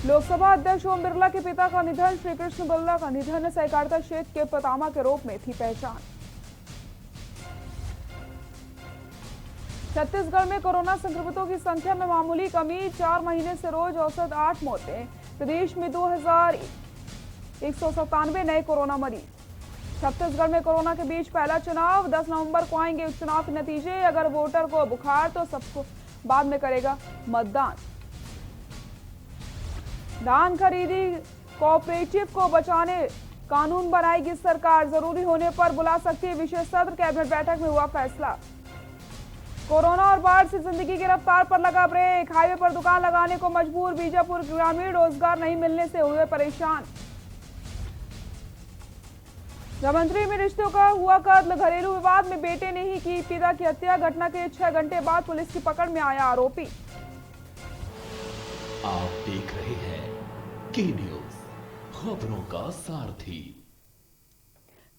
लोकसभा अध्यक्ष ओम बिरला के पिता का निधन। श्री कृष्ण बिरला का निधन सहकारिता क्षेत्र के पितामह के रूप में थी पहचान। छत्तीसगढ़ में कोरोना संक्रमितों की संख्या में मामूली कमी। 4 महीने से रोज औसत 8 मौतें। प्रदेश में 2197 नए कोरोना मरीज। छत्तीसगढ़ में कोरोना के बीच पहला चुनाव। 10 नवंबर को आएंगे उपचुनाव के नतीजे। अगर वोटर को बुखार तो सबको बाद में करेगा मतदान। धान खरीदी कोऑपरेटिव को बचाने कानून बनाएगी सरकार। जरूरी होने पर बुला सकती है विशेष सत्र। कैबिनेट बैठक में हुआ फैसला। कोरोना और बाढ़ से जिंदगी की रफ्तार पर लगा ब्रेक। हाईवे पर दुकान लगाने को मजबूर बीजापुर ग्रामीण। रोजगार नहीं मिलने से हुए परेशान। जामंत्री में रिश्तों का हुआ कत्ल। घरेलू विवाद में बेटे ने ही की पिता की हत्या। घटना के 6 घंटे बाद पुलिस की पकड़ में आया आरोपी। आप देख रहे हैं के न्यूज, खबरों का सारथी।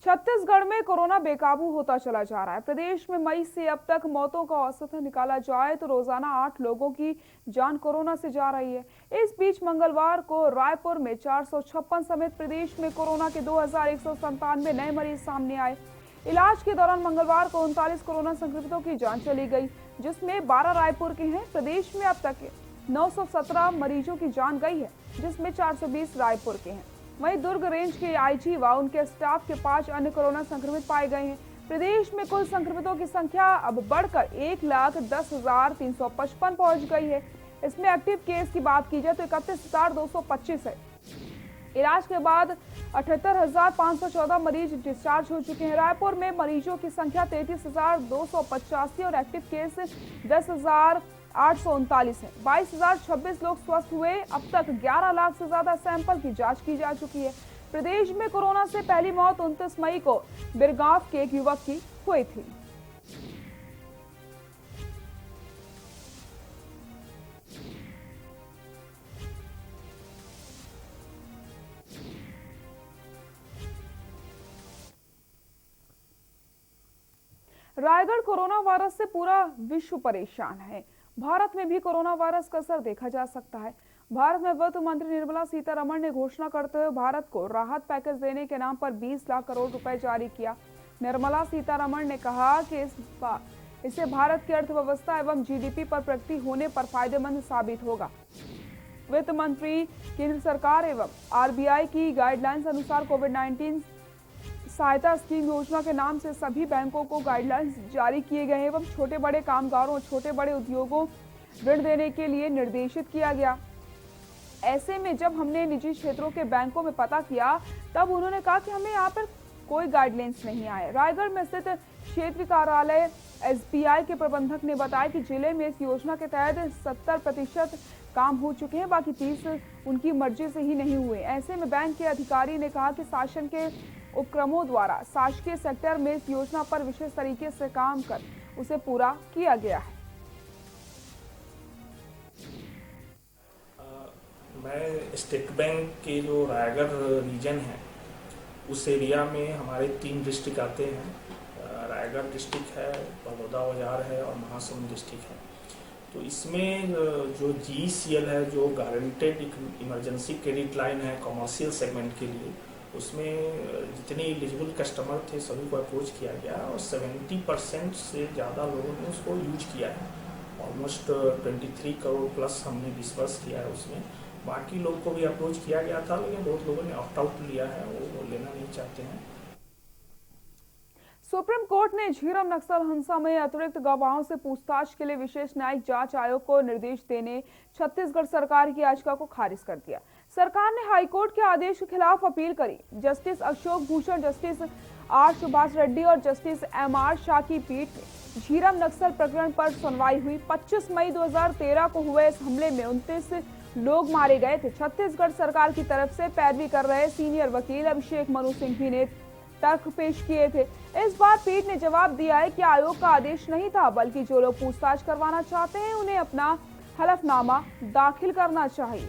छत्तीसगढ़ में कोरोना बेकाबू होता चला जा रहा है। प्रदेश में मई से अब तक मौतों का औसतन निकाला जाए तो रोजाना 8 लोगों की जान कोरोना से जा रही है। इस बीच मंगलवार को रायपुर में 456 समेत प्रदेश में कोरोना के 2197 नए मरीज सामने आए। इलाज के दौरान मंगलवार को 39 कोरोना संक्रमितों की जान चली गई, जिसमें 12 रायपुर के हैं। प्रदेश में अब तक 917 मरीजों की जान गई है, जिसमें 420 रायपुर के हैं। वहीं दुर्ग रेंज के आईजी व उनके स्टाफ के 5 अन्य कोरोना संक्रमित पाए गए हैं। प्रदेश में कुल संक्रमितों की संख्या अब बढ़कर 1,10,355 पहुंच गई है। इसमें एक्टिव केस की बात की जाए तो 31,225 है। इलाज के बाद 78,514 मरीज डिस्चार्ज हो चुके हैं। रायपुर में मरीजों की संख्या 33,285 और एक्टिव केस 10,839 है। 22,026 लोग स्वस्थ हुए। अब तक 11 लाख से ज्यादा सैंपल की जांच की जा चुकी है। प्रदेश में कोरोना से पहली मौत 29 मई को बिरगांव के एक युवक की हुई थी। रायगढ़ कोरोना वायरस से पूरा विश्व परेशान है। भारत में भी कोरोना वायरस का असर देखा जा सकता है। भारत में वित्त मंत्री निर्मला सीतारमण ने घोषणा करते हुए भारत को राहत पैकेज देने के नाम पर 20 लाख करोड़ रुपए जारी किया। निर्मला सीतारमण ने कहा कि इससे भारत की अर्थव्यवस्था एवं जीडीपी पर प्रगति होने पर फायदेमंद साबित होगा। वित्त मंत्री केंद्र सरकार एवं आरबीआई की गाइडलाइंस अनुसार कोविड-19 सहायता स्कीम योजना के नाम से सभी बैंकों को गाइडलाइंस जारी किए गए एवं छोटे बड़े कामगारों और छोटे बड़े उद्योगों ऋण देने के लिए निर्देशित किया गया। ऐसे में जब हमने निजी क्षेत्रों के बैंकों में पता किया तब उन्होंने कहा कि हमें यहाँ पर कोई गाइडलाइंस नहीं आए। रायगढ़ में स्थित क्षेत्रीय कार्यालय एसबीआई के प्रबंधक ने बताया कि जिले में इस योजना के तहत 70% काम हो चुके हैं, बाकी 30 उनकी मर्जी से ही नहीं हुए। ऐसे में बैंक के अधिकारी ने कहा कि शासन के उपक्रमों द्वारा शासकीय सेक्टर में इस योजना पर विशेष तरीके से काम कर उसे पूरा किया गया है। मैं स्टेट बैंक के जो रायगढ़ रीजन है उस एरिया में हमारे 3 डिस्ट्रिक्ट आते हैं। रायगढ़ डिस्ट्रिक्ट है, बड़ौदा बाजार है और महासमुंद डिस्ट्रिक्ट है। तो इसमें जो GECL है, जो गारंटेड इमरजेंसी क्रेडिट लाइन है कॉमर्शियल सेगमेंट के लिए, उसमें जितने एलिजिबल कस्टमर थे सभी को अप्रोच किया गया और 70% से ज़्यादा लोगों ने उसको यूज किया है। ऑलमोस्ट 23 करोड़ प्लस हमने डिस्बर्स किया है उसमें। बाकी लोग को भी अप्रोच किया गया था, लेकिन बहुत लोगों ने ऑप्ट आउट लिया है, वो लेना नहीं चाहते हैं। सुप्रीम कोर्ट ने झीरम नक्सल हिंसा में अतिरिक्त गवाहों से पूछताछ के लिए विशेष न्यायिक जांच आयोग को निर्देश देने छत्तीसगढ़ सरकार की याचिका को खारिज कर दिया। सरकार ने हाईकोर्ट के आदेश के खिलाफ अपील करी। Justice Ashok Bhushan, justice R Subhash Reddy और जस्टिस MR शाह की पीठ में झीरम नक्सल प्रकरण पर सुनवाई हुई। 25 मई 2013 को हुए इस हमले में 29 लोग मारे गए थे। छत्तीसगढ़ सरकार की तरफ से पैरवी कर रहे सीनियर वकील अभिषेक मनु सिंघवी ने तर्क पेश किए थे। इस बार पीठ ने जवाब दिया है कि आयोग का आदेश नहीं था, बल्कि जो लोग पूछताछ करवाना चाहते हैं उन्हें अपना हलफनामा दाखिल करना चाहिए।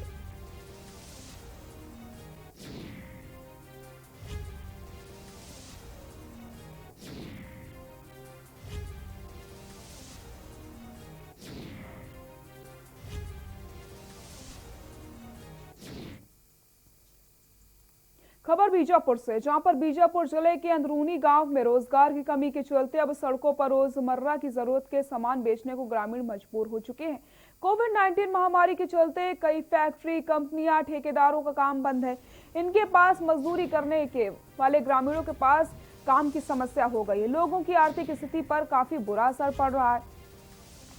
खबर बीजापुर से, जहां पर बीजापुर जिले के अंदरूनी गांव में रोजगार की कमी के चलते अब सड़कों पर रोजमर्रा की जरूरत के सामान बेचने को ग्रामीण मजबूर हो चुके हैं। कोविड-19 महामारी के चलते कई फैक्ट्री, कंपनियां, ठेकेदारों का काम बंद है। इनके पास मजदूरी करने के वाले ग्रामीणों के पास काम की समस्या हो गई है। लोगों की आर्थिक स्थिति पर काफी बुरा असर पड़ रहा है।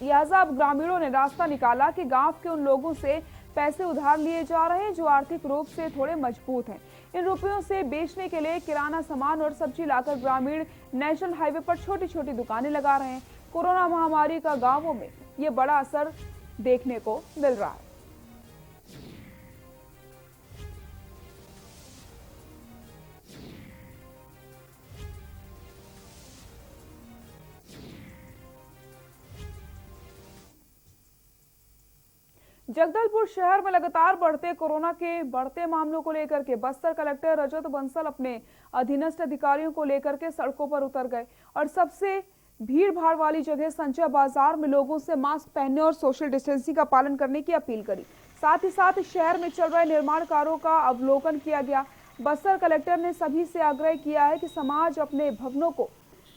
लिहाजा अब ग्रामीणों ने रास्ता निकाला कि गांव के उन लोगों से पैसे उधार लिए जा रहे हैं जो आर्थिक रूप से थोड़े मजबूत हैं। इन रुपयों से बेचने के लिए किराना सामान और सब्जी लाकर ग्रामीण नेशनल हाईवे पर छोटी छोटी दुकानें लगा रहे हैं। कोरोना महामारी का गांवों में ये बड़ा असर देखने को मिल रहा है। जगदलपुर शहर में लगातार बढ़ते कोरोना के बढ़ते मामलों को लेकर के बस्तर कलेक्टर रजत बंसल अपने अधीनस्थ अधिकारियों को लेकर के सड़कों पर उतर गए और सबसे भीड़ भाड़ वाली जगह संजय बाजार में लोगों से मास्क पहनने और सोशल डिस्टेंसिंग का पालन करने की अपील करी। साथ ही साथ शहर में चल रहे निर्माण कार्यों का अवलोकन किया गया। बस्तर कलेक्टर ने सभी से आग्रह किया है कि समाज अपने भवनों को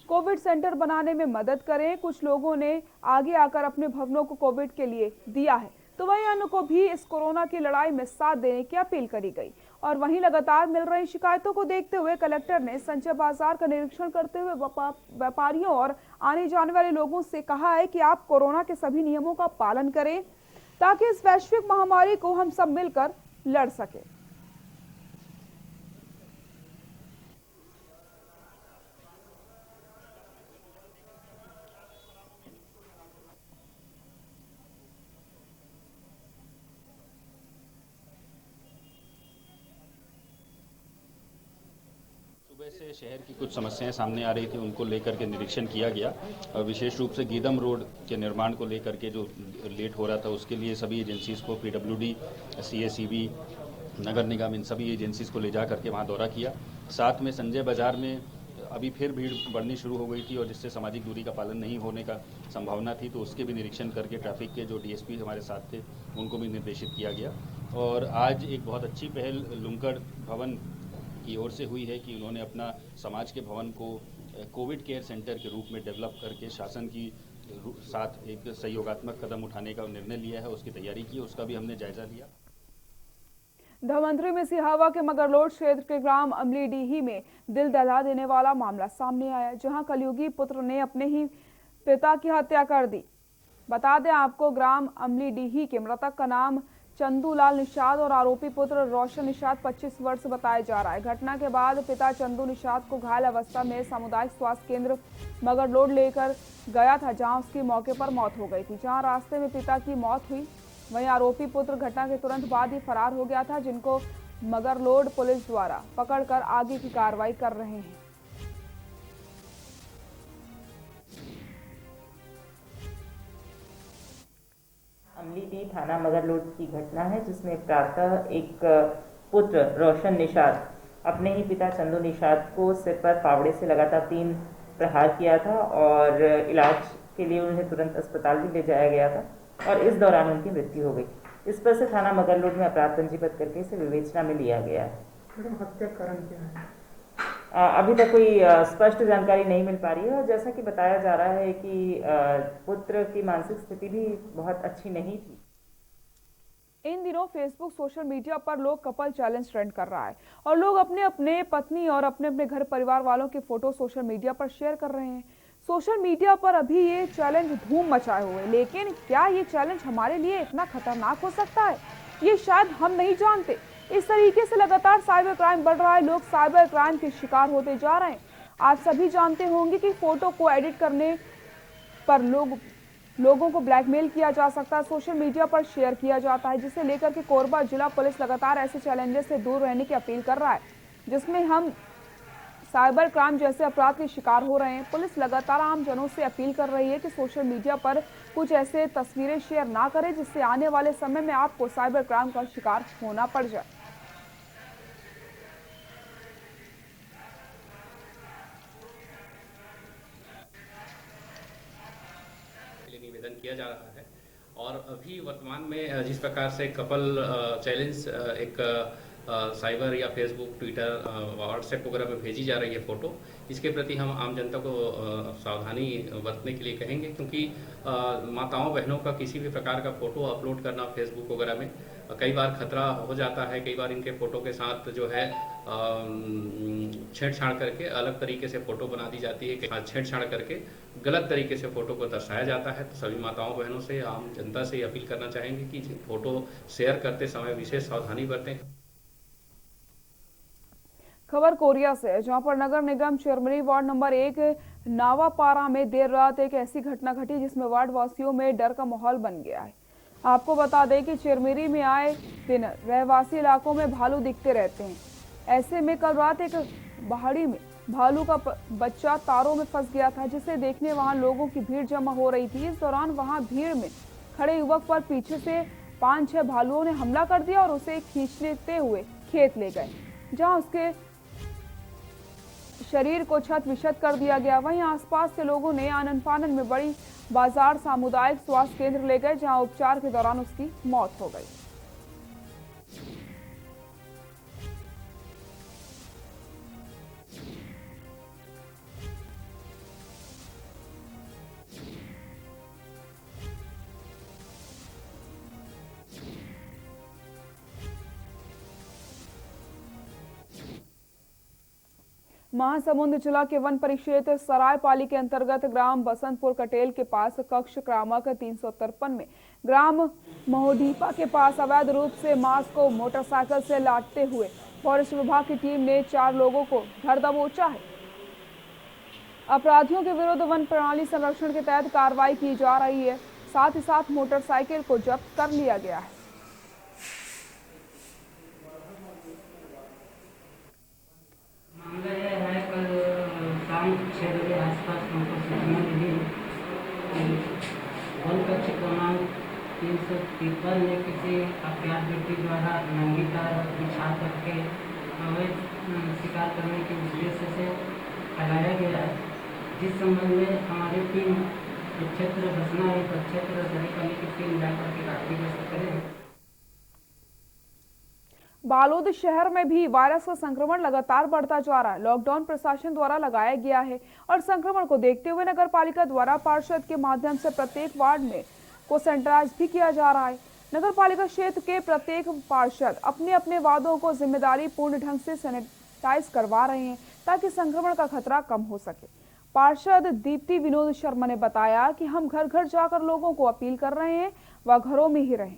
कोविड सेंटर बनाने में मदद करें। कुछ लोगों ने आगे आकर अपने भवनों को कोविड के लिए दिया है, तो वहीं अन्य को भी इस कोरोना की लड़ाई में साथ देने की अपील करी गई। और वहीं लगातार मिल रही शिकायतों को देखते हुए कलेक्टर ने संजय बाजार का निरीक्षण करते हुए व्यापारियों और आने जाने वाले लोगों से कहा है कि आप कोरोना के सभी नियमों का पालन करें ताकि इस वैश्विक महामारी को हम सब मिलकर लड़ सकें। सुबह से शहर की कुछ समस्याएं सामने आ रही थी, उनको लेकर के निरीक्षण किया गया। विशेष रूप से गीदम रोड के निर्माण को लेकर के जो लेट हो रहा था उसके लिए सभी एजेंसीज़ को पीडब्ल्यूडी, सीएसईबी, नगर निगम, इन सभी एजेंसीज़ को ले जा करके वहां दौरा किया। साथ में संजय बाजार में अभी फिर भीड़ बढ़नी शुरू हो गई थी और जिससे सामाजिक दूरी का पालन नहीं होने का संभावना थी, तो उसके भी निरीक्षण करके ट्रैफिक के जो डीएसपी हमारे साथ थे उनको भी निर्देशित किया गया। और आज एक बहुत अच्छी पहल लुंकड़ भवन की ओर से हुई है कि उन्होंने अपना समाज के भवन को कोविड केयर सेंटर के रूप में डेवलप करके शासन की साथ एक सहयोगात्मक कदम उठाने का निर्णय लिया है, उसकी तैयारी की, उसका भी हमने जायजा लिया। धमंतरी में सिहावा के मगरलोड क्षेत्र के ग्राम अमलीडीही में दिल दहला देने वाला मामला सामने आया, जहां कलयुगी पुत्र ने अपने ही पिता की हत्या कर दी। बता दें आपको, ग्राम अमलीडीही के मृतक का नाम चंदूलाल निषाद और आरोपी पुत्र रोशन निषाद 25 वर्ष बताया जा रहा है। घटना के बाद पिता चंदू निषाद को घायल अवस्था में सामुदायिक स्वास्थ्य केंद्र मगरलोड लेकर गया था, जहां उसकी मौके पर मौत हो गई थी। जहां रास्ते में पिता की मौत हुई, वहीं आरोपी पुत्र घटना के तुरंत बाद ही फरार हो गया था, जिनको मगरलोड पुलिस द्वारा पकड़कर आगे की कार्रवाई कर रहे हैं। अमलीडीह थाना मगरलोड की घटना है, जिसमें प्रातः एक पुत्र रोशन निषाद अपने ही पिता चंदू निषाद को सिर पर फावड़े से लगातार 3 प्रहार किया था और इलाज के लिए उन्हें तुरंत अस्पताल भी ले जाया गया था और इस दौरान उनकी मृत्यु हो गई। इस पर से थाना मगरलोड में अपराध पंजीबद्ध करके इसे विवेचना में लिया गया है। मैडम, हत्या कारण क्या है? अभी तक कोई स्पष्ट जानकारी नहीं मिल पा रही है और जैसा कि बताया जा रहा है कि पुत्र की मानसिक स्थिति भी बहुत अच्छी नहीं थी। इन दिनों फेसबुक, सोशल मीडिया पर लोग कपल चैलेंज ट्रेंड कर रहा है और लोग अपने अपने पत्नी और अपने अपने घर परिवार वालों के फोटो सोशल मीडिया पर शेयर कर रहे हैं। सोशल मीडिया पर अभी ये चैलेंज धूम मचाए हुए, लेकिन क्या ये चैलेंज हमारे लिए इतना खतरनाक हो सकता है, ये शायद हम नहीं जानते। इस तरीके से लगातार साइबर क्राइम बढ़ रहा है, लोग साइबर क्राइम के शिकार होते जा रहे हैं। आप सभी जानते होंगे कि फोटो को एडिट करने पर लोगों को ब्लैकमेल किया जा सकता है, सोशल मीडिया पर शेयर किया जाता है, जिसे लेकर के कोरबा जिला पुलिस लगातार ऐसे चैलेंजेस से दूर रहने की अपील कर रहा है, जिसमें हम साइबर क्राइम जैसे अपराध के शिकार हो रहे हैं। पुलिस लगातार आम जनों से अपील कर रही है कि सोशल मीडिया पर कुछ ऐसे तस्वीरें शेयर ना करें जिससे आने वाले समय में आपको साइबर क्राइम का शिकार होना पड़ जाए। निवेदन किया जा रहा है और अभी वर्तमान में जिस प्रकार से कपल चैलेंज एक साइबर या फेसबुक, ट्विटर, व्हाट्सएप वगैरह में भेजी जा रही है फ़ोटो, इसके प्रति हम आम जनता को सावधानी बरतने के लिए कहेंगे, क्योंकि माताओं बहनों का किसी भी प्रकार का फ़ोटो अपलोड करना फेसबुक वगैरह में कई बार खतरा हो जाता है। कई बार इनके फ़ोटो के साथ जो है छेड़छाड़ करके अलग तरीके से फ़ोटो बना दी जाती है, कि छेड़छाड़ करके गलत तरीके से फ़ोटो को दर्शाया जाता है। तो सभी माताओं बहनों से, आम जनता से अपील करना चाहेंगे कि फ़ोटो शेयर करते समय विशेष सावधानी बरतें। खबर कोरिया से है, जहां पर नगर निगम चिरमिरी वार्ड नंबर 1 नावापारा में देर रात एक ऐसी घटना घटी जिसमें वार्ड वासियों में डर का माहौल बन गया है। आपको बता दें कि चिरमिरी में आए दिन रहवासी इलाकों में भालू दिखते रहते हैं। ऐसे में कल रात एक पहाड़ी में भालू का बच्चा तारों में फंस गया था, जिसे देखने वहां लोगों की भीड़ जमा हो रही थी। इस दौरान वहां भीड़ में खड़े युवक पर पीछे से 5-6 भालुओं ने हमला कर दिया और उसे खींचते हुए खेत ले गए, जहां उसके शरीर को छत विक्षत कर दिया गया। वहीं आसपास के लोगों ने आनन फानन में बड़ी बाजार सामुदायिक स्वास्थ्य केंद्र ले गए, जहां उपचार के दौरान उसकी मौत हो गई। महासमुंद जिला के वन परिक्षेत्र सरायपाली के अंतर्गत ग्राम बसंतपुर कटेल के पास कक्ष क्रमांक 353 में ग्राम महोडीपा के पास अवैध रूप से मांस को मोटरसाइकिल से लादते हुए फॉरेस्ट विभाग की टीम ने 4 लोगों को धर दबोचा है। अपराधियों के विरुद्ध वन प्रणाली संरक्षण के तहत कार्रवाई की जा रही है। साथ ही साथ मोटरसाइकिल को जब्त कर लिया गया है। कल शाम 6 बजे आसपास हमको सूचना मिली कि वन कक्ष क्रमांक 353 में किसी अज्ञात व्यक्ति द्वारा नंगी तार बिछा करके अवैध शिकार करने के उद्देश्य से फैलाया गया है, जिस संबंध में हमारी टीम क्षेत्र बसना है, क्षेत्र सरायपाली की टीम जाकर के कार्रवाई करेगी। बालोद शहर में भी वायरस का संक्रमण लगातार बढ़ता जा रहा है। लॉकडाउन प्रशासन द्वारा लगाया गया है और संक्रमण को देखते हुए नगर पालिका द्वारा पार्षद के माध्यम से प्रत्येक वार्ड में को सैनिटाइज भी किया जा रहा है। नगर पालिका क्षेत्र के प्रत्येक पार्षद अपने अपने वार्डों को जिम्मेदारी पूर्ण ढंग से सैनिटाइज करवा रहे हैं, ताकि संक्रमण का खतरा कम हो सके। पार्षद दीप्ति विनोद शर्मा ने बताया कि हम घर घर जाकर लोगों को अपील कर रहे हैं वह घरों में ही रहें।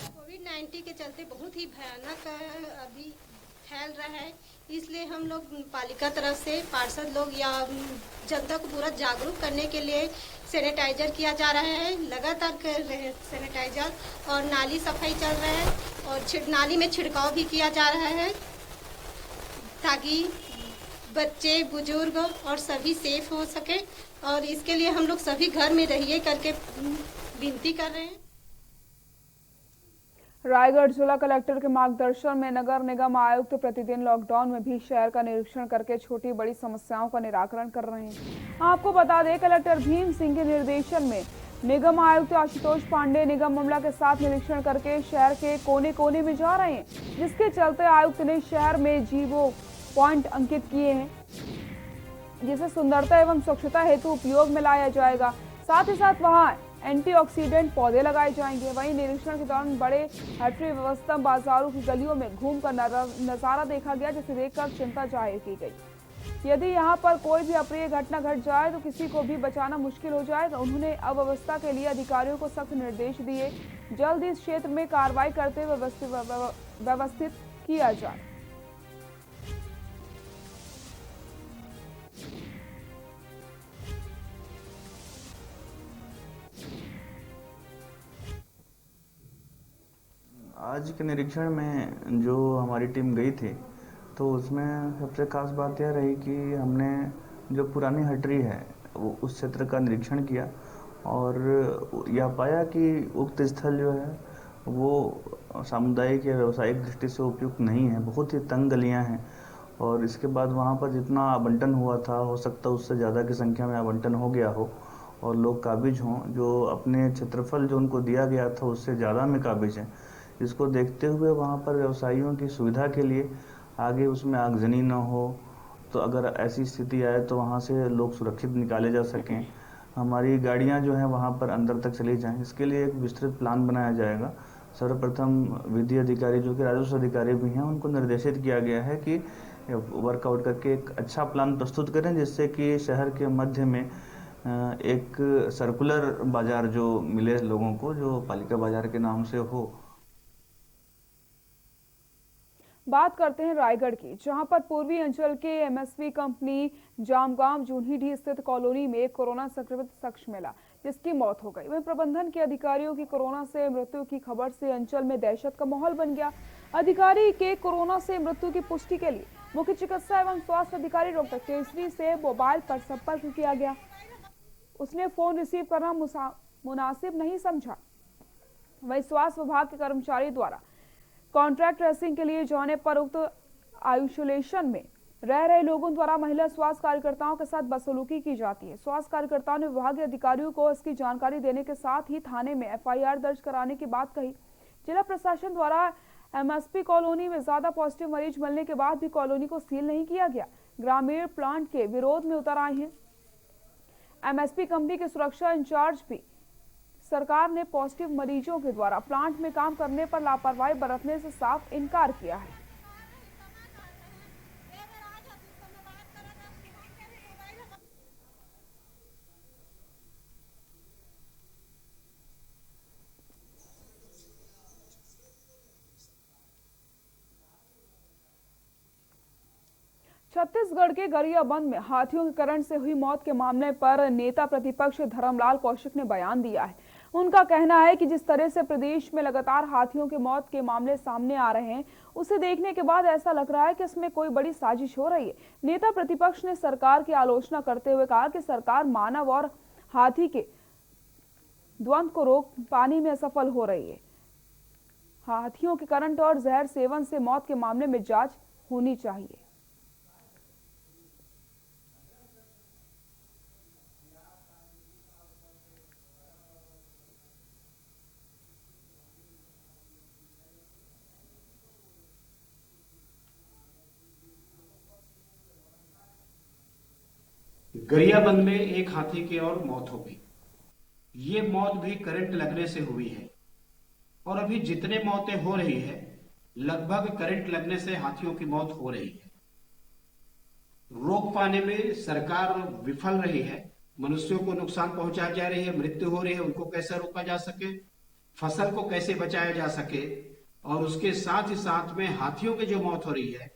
कोविड-19 के चलते बहुत ही भयानक अभी फैल रहा है, इसलिए हम लोग पालिका तरफ से पार्षद लोग या जनता को पूरा जागरूक करने के लिए सैनिटाइजर किया जा रहा है। लगातार कर रहे हैं सैनिटाइजर, और नाली सफाई चल रहा है और नाली में छिड़काव भी किया जा रहा है, ताकि बच्चे, बुजुर्ग और सभी सेफ हो सके। और इसके लिए हम लोग सभी घर में रहिए करके विनती कर रहे हैं। रायगढ़ जिला कलेक्टर के मार्गदर्शन में नगर निगम आयुक्त प्रतिदिन लॉकडाउन में भी शहर का निरीक्षण करके छोटी बड़ी समस्याओं का निराकरण कर रहे हैं। आपको बता दें, कलेक्टर भीम सिंह के निर्देशन में निगम आयुक्त आशुतोष पांडे निगम अमला के साथ निरीक्षण करके शहर के कोने कोने में जा रहे हैं, जिसके चलते आयुक्त ने शहर में जीरो पॉइंट अंकित किए हैं, जिसे सुंदरता एवं स्वच्छता हेतु उपयोग में लाया जाएगा। साथ ही साथ वहाँ एंटीऑक्सीडेंट पौधे लगाए जाएंगे। वहीं निरीक्षण के दौरान बड़े हटरी व्यवस्था बाजारों की गलियों में घूमकर नजारा देखा गया, जिसे देखकर चिंता जाहिर की गई। यदि यहां पर कोई भी अप्रिय घटना घट जाए तो किसी को भी बचाना मुश्किल हो जाएगा। उन्होंने अव्यवस्था के लिए अधिकारियों को सख्त निर्देश दिए, जल्द इस क्षेत्र में कार्रवाई करते हुए व्यवस्थित किया जाए। आज के निरीक्षण में जो हमारी टीम गई थी, तो उसमें सबसे खास बात यह रही कि हमने जो पुरानी हटरी है वो उस क्षेत्र का निरीक्षण किया और यह पाया कि उक्त स्थल जो है वो सामुदायिक या व्यावसायिक दृष्टि से उपयुक्त नहीं है। बहुत ही तंग गलियां हैं और इसके बाद वहाँ पर जितना आवंटन हुआ था, हो सकता है उससे ज़्यादा की संख्या में आवंटन हो गया हो और लोग काबिज हों, जो अपने क्षेत्रफल जो उनको दिया गया था उससे ज़्यादा में काबिज हैं। इसको देखते हुए वहाँ पर व्यवसायियों की सुविधा के लिए आगे उसमें आगजनी न हो, तो अगर ऐसी स्थिति आए तो वहाँ से लोग सुरक्षित निकाले जा सकें, हमारी गाड़ियाँ जो हैं वहाँ पर अंदर तक चली जाएं, इसके लिए एक विस्तृत प्लान बनाया जाएगा। सर्वप्रथम विधि अधिकारी जो कि राजस्व अधिकारी भी हैं, उनको निर्देशित किया गया है कि वर्कआउट करके एक अच्छा प्लान प्रस्तुत करें, जिससे कि शहर के मध्य में एक सर्कुलर बाज़ार जो मिले लोगों को, जो पालिका बाज़ार के नाम से हो। बात करते हैं रायगढ़ की, जहां पर पूर्वी अंचल के एमएसवी कंपनी जामगांव जूनहीडीह स्थित कॉलोनी में एक कोरोना संक्रमित शख्स मिला, जिसकी मौत हो गई। वहीं प्रबंधन के अधिकारियों की कोरोना से मृत्यु की खबर से अंचल में दहशत का माहौल बन गया। अधिकारी के कोरोना से मृत्यु की पुष्टि के लिए मुख्य चिकित्सा एवं स्वास्थ्य अधिकारी डॉक्टर केसरी से मोबाइल पर संपर्क किया गया। उसने फोन रिसीव करना मुनासिब नहीं समझा। वहीं स्वास्थ्य विभाग के कर्मचारी द्वारा कॉन्ट्रैक्ट ट्रेसिंग के लिए जाने पर उक्त आइसोलेशन में रह रहे लोगों द्वारा महिला स्वास्थ्य कार्यकर्ताओं के साथ बदसलूकी की जाती है। स्वास्थ्य कार्यकर्ताओं ने विभागीय अधिकारियों को इसकी जानकारी देने के साथ ही थाने में एफआईआर दर्ज कराने की बात कही। जिला प्रशासन द्वारा एमएसपी कॉलोनी में ज्यादा पॉजिटिव मरीज मिलने के बाद भी कॉलोनी को सील नहीं किया गया। ग्रामीण प्लांट के विरोध में उतर आए हैं। एमएसपी कंपनी के सुरक्षा इंचार्ज भी सरकार ने पॉजिटिव मरीजों के द्वारा प्लांट में काम करने पर लापरवाही बरतने से साफ इनकार किया है। छत्तीसगढ़ के गरियाबंद में हाथियों के करंट से हुई मौत के मामले पर नेता प्रतिपक्ष धर्मलाल कौशिक ने बयान दिया है। उनका कहना है कि जिस तरह से प्रदेश में लगातार हाथियों की मौत के मामले सामने आ रहे हैं, उसे देखने के बाद ऐसा लग रहा है कि इसमें कोई बड़ी साजिश हो रही है। नेता प्रतिपक्ष ने सरकार की आलोचना करते हुए कहा कि सरकार मानव और हाथी के द्वंद्व को रोक पाने में असफल हो रही है। हाथियों के करंट और जहर सेवन से मौत के मामले में जांच होनी चाहिए। गरियाबंद में एक हाथी की और मौत हो गई। ये मौत भी करंट लगने से हुई है और अभी जितने मौतें हो रही है लगभग करंट लगने से हाथियों की मौत हो रही है। रोक पाने में सरकार विफल रही है। मनुष्यों को नुकसान पहुंचाई जा रही है, मृत्यु हो रही है, उनको कैसे रोका जा सके, फसल को कैसे बचाया जा सके, और उसके साथ ही साथ में हाथियों की जो मौत हो रही है,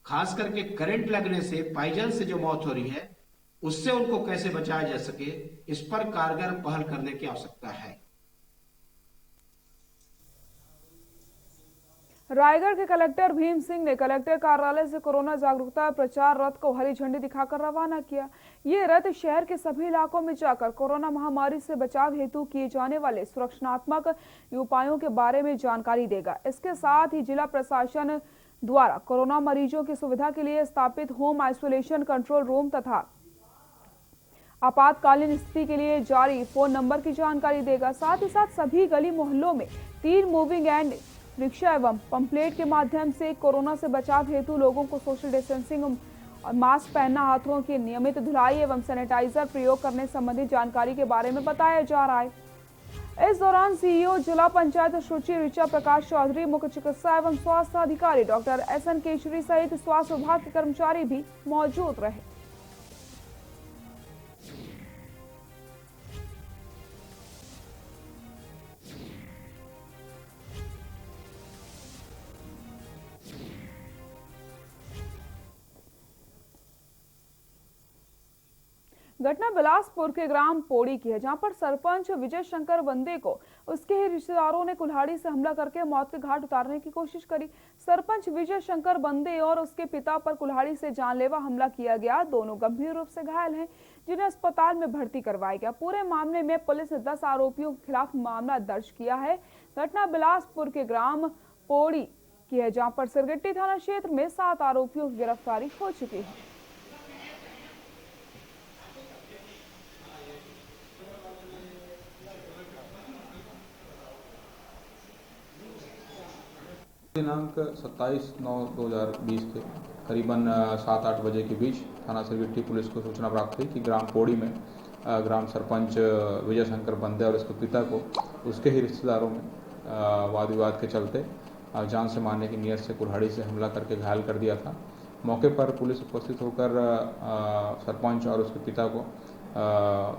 खास करके करंट लगने से, पाइजन से जो मौत हो रही है, उससे उनको कैसे बचाया जा सके, इस पर कारगर पहल करने की आवश्यकता है। रायगढ़ के कलेक्टर भीम सिंह ने कलेक्टर कार्यालय से कोरोना जागरूकता प्रचार रथ को हरी झंडी दिखाकर रवाना किया। ये रथ शहर के सभी इलाकों में जाकर कोरोना महामारी से बचाव हेतु किए जाने वाले सुरक्षात्मक उपायों के बारे में जानकारी देगा। इसके साथ ही जिला प्रशासन द्वारा कोरोना मरीजों की सुविधा के लिए स्थापित होम आइसोलेशन कंट्रोल रूम तथा आपातकालीन स्थिति के लिए जारी फोन नंबर की जानकारी देगा। साथ ही साथ सभी गली मोहल्लों में 3 मूविंग एंड रिक्शा एवं पंपलेट के माध्यम से कोरोना से बचाव हेतु लोगों को सोशल डिस्टेंसिंग और मास्क पहनना, हाथों की नियमित धुलाई एवं सैनिटाइजर प्रयोग करने संबंधी जानकारी के बारे में बताया जा रहा है। इस दौरान सीईओ जिला पंचायत सुश्री ऋचा प्रकाश चौधरी, मुख्य चिकित्सा एवं स्वास्थ्य अधिकारी डॉक्टर SN केशरी सहित स्वास्थ्य विभाग के कर्मचारी भी मौजूद रहे। घटना बिलासपुर के ग्राम पोड़ी की है, जहां पर सरपंच विजय शंकर बंदे को उसके ही रिश्तेदारों ने कुल्हाड़ी से हमला करके मौत के घाट उतारने की कोशिश करी। सरपंच विजय शंकर बंदे और उसके पिता पर कुल्हाड़ी से जानलेवा हमला किया गया। दोनों गंभीर रूप से घायल हैं, जिन्हें अस्पताल में भर्ती करवाया गया। पूरे मामले में पुलिस ने 10 आरोपियों के खिलाफ मामला दर्ज किया है। घटना बिलासपुर के ग्राम पोड़ी की है, जहां पर सिरगिट्टी थाना क्षेत्र में 7 आरोपियों की गिरफ्तारी हो चुकी है। दिनांक 27/9/2020 के करीबन 7-8 बजे के बीच थाना सिरगिट्टी पुलिस को सूचना प्राप्त हुई कि ग्राम कोड़ी में ग्राम सरपंच विजय शंकर बंदे और उसके पिता को उसके ही रिश्तेदारों में वाद विवाद के चलते जान से मारने की नीयत से कुल्हाड़ी से हमला करके घायल कर दिया था। मौके पर पुलिस उपस्थित होकर सरपंच और उसके पिता को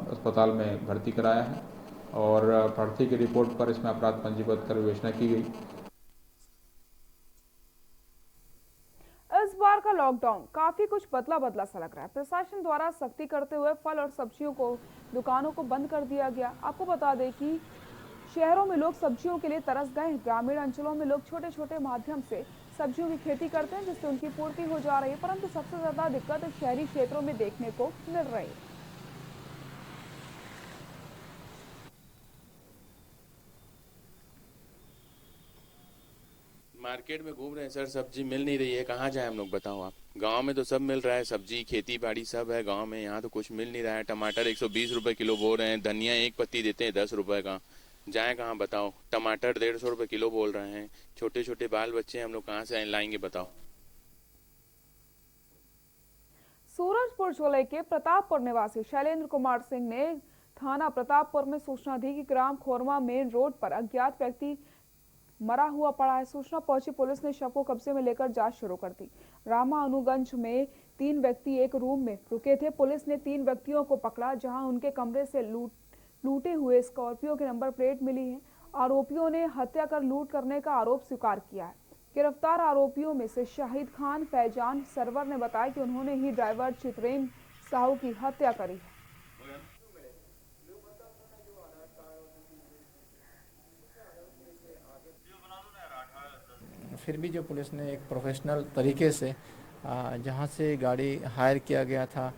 अस्पताल में भर्ती कराया है और प्रार्थी की रिपोर्ट पर इसमें अपराध पंजीबद्ध कर विवेचना की गई। इस बार का लॉकडाउन काफी कुछ बदला सा लग रहा है। प्रशासन द्वारा सख्ती करते हुए फल और सब्जियों को दुकानों को बंद कर दिया गया। आपको बता दें कि शहरों में लोग सब्जियों के लिए तरस गए हैं। ग्रामीण अंचलों में लोग छोटे छोटे माध्यम से सब्जियों की खेती करते हैं, जिससे उनकी पूर्ति हो जा रही है, परंतु सबसे ज्यादा दिक्कत शहरी क्षेत्रों में देखने को मिल रही है। मार्केट में घूम रहे हैं सर, सब्जी मिल नहीं रही है, कहाँ जाए हम लोग बताओ आप। गांव में तो सब मिल रहा है, सब्जी खेती बाड़ी सब है गांव में, यहाँ तो कुछ मिल नहीं रहा है। टमाटर 120 रुपए किलो बोल रहे हैं, धनिया एक पत्ती देते हैं 10 रुपए का, जाए कहाँ बताओ। टमाटर 150 रुपए किलो बोल रहे हैं, छोटे छोटे बाल बच्चे हम लोग कहाँ से लाएंगे बताओ। सूरजपुर जिले के प्रतापपुर निवासी शैलेंद्र कुमार सिंह ने थाना प्रतापपुर में सूचना दी कि ग्राम खोरमा मेन रोड पर अज्ञात व्यक्ति मरा हुआ पड़ा है। सूचना पहुंची पुलिस ने शव को कब्जे में लेकर जांच शुरू कर दी। रामानुगंज में 3 व्यक्ति एक रूम में रुके थे। पुलिस ने 3 व्यक्तियों को पकड़ा, जहां उनके कमरे से लूटे हुए स्कॉर्पियो के नंबर प्लेट मिली है। आरोपियों ने हत्या कर लूट करने का आरोप स्वीकार किया है। गिरफ्तार आरोपियों में से शाहिद खान फैजान सरवर ने बताया कि उन्होंने ही ड्राइवर चित्रेम साहू की हत्या करी है। फिर भी जो पुलिस ने एक प्रोफेशनल तरीके से जहाँ से गाड़ी हायर किया गया था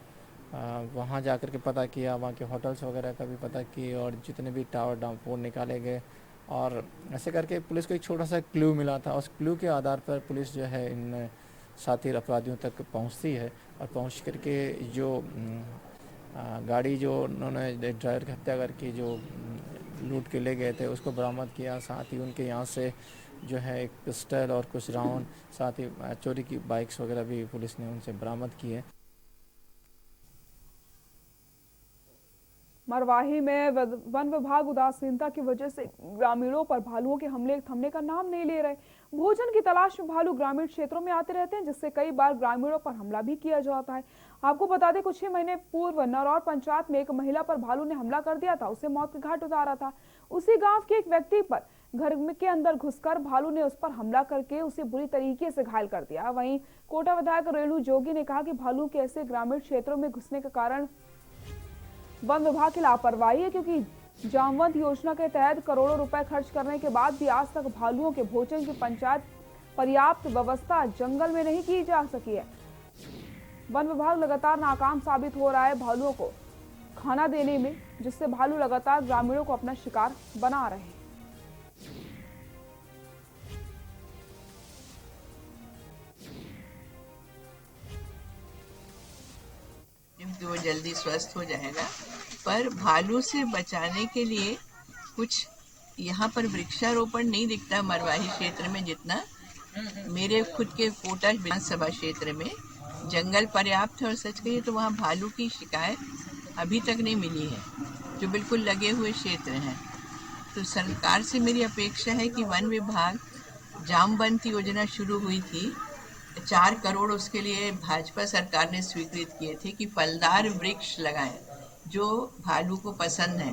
वहाँ जाकर के पता किया, वहाँ के होटल्स वगैरह का भी पता किया और जितने भी टावर डाउन निकाले गए और ऐसे करके पुलिस को एक छोटा सा क्लू मिला था। उस क्लू के आधार पर पुलिस जो है इन साथी अपराधियों तक पहुँचती है और पहुँच करके जो गाड़ी जो उन्होंने ड्राइवर की हत्या करके जो लूट के ले गए थे उसको बरामद किया। साथ ही उनके यहाँ से जो है एक पिस्टल और कुछ राउंड, साथ ही चोरी की बाइक्स वगैरह भी पुलिस ने उनसे बरामद की है। मरवाही में वन विभाग उदासीनता की वजह से ग्रामीणों पर भालुओं के हमले थमने का नाम नहीं ले रहे। भोजन की तलाश में भालू ग्रामीण क्षेत्रों में आते रहते हैं, जिससे कई बार ग्रामीणों पर हमला भी किया जाता है। आपको बता दें, कुछ ही महीने पूर्व नरौर पंचायत में एक महिला पर भालू ने हमला कर दिया था, उसे मौत के घाट उतारा था। उसी गांव के एक व्यक्ति पर घर के अंदर घुसकर भालू ने उस पर हमला करके उसे बुरी तरीके से घायल कर दिया। वहीं कोटा विधायक रेणु जोगी ने कहा कि भालू के ऐसे ग्रामीण क्षेत्रों में घुसने के कारण वन विभाग की लापरवाही है, क्योंकि जामवंत योजना के तहत करोड़ों रुपए खर्च करने के बाद भी आज तक भालुओं के भोजन की पर्याप्त व्यवस्था जंगल में नहीं की जा सकी है। वन विभाग लगातार नाकाम साबित हो रहा है भालुओं को खाना देने में, जिससे भालू लगातार ग्रामीणों को अपना शिकार बना रहे हैं। क्योंकि वो जल्दी स्वस्थ हो जाएगा, पर भालू से बचाने के लिए कुछ यहाँ पर वृक्षारोपण नहीं दिखता मरवाही क्षेत्र में, जितना मेरे खुद के कोटा विधानसभा क्षेत्र में जंगल पर्याप्त है। और सच कहिए तो वहाँ भालू की शिकायत अभी तक नहीं मिली है, जो बिल्कुल लगे हुए क्षेत्र हैं। तो सरकार से मेरी अपेक्षा है कि वन विभाग जामवंत योजना शुरू हुई थी, 4 करोड़ उसके लिए भाजपा सरकार ने स्वीकृत किए थे कि फलदार वृक्ष लगाएं जो भालू को पसंद है।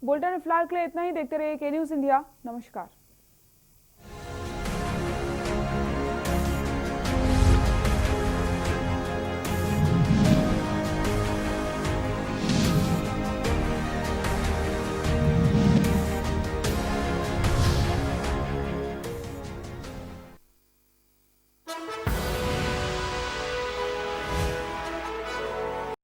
बुलेटिन फिलहाल के लिए इतना ही। देखते रहिए के न्यूज़ इंडिया। नमस्कार।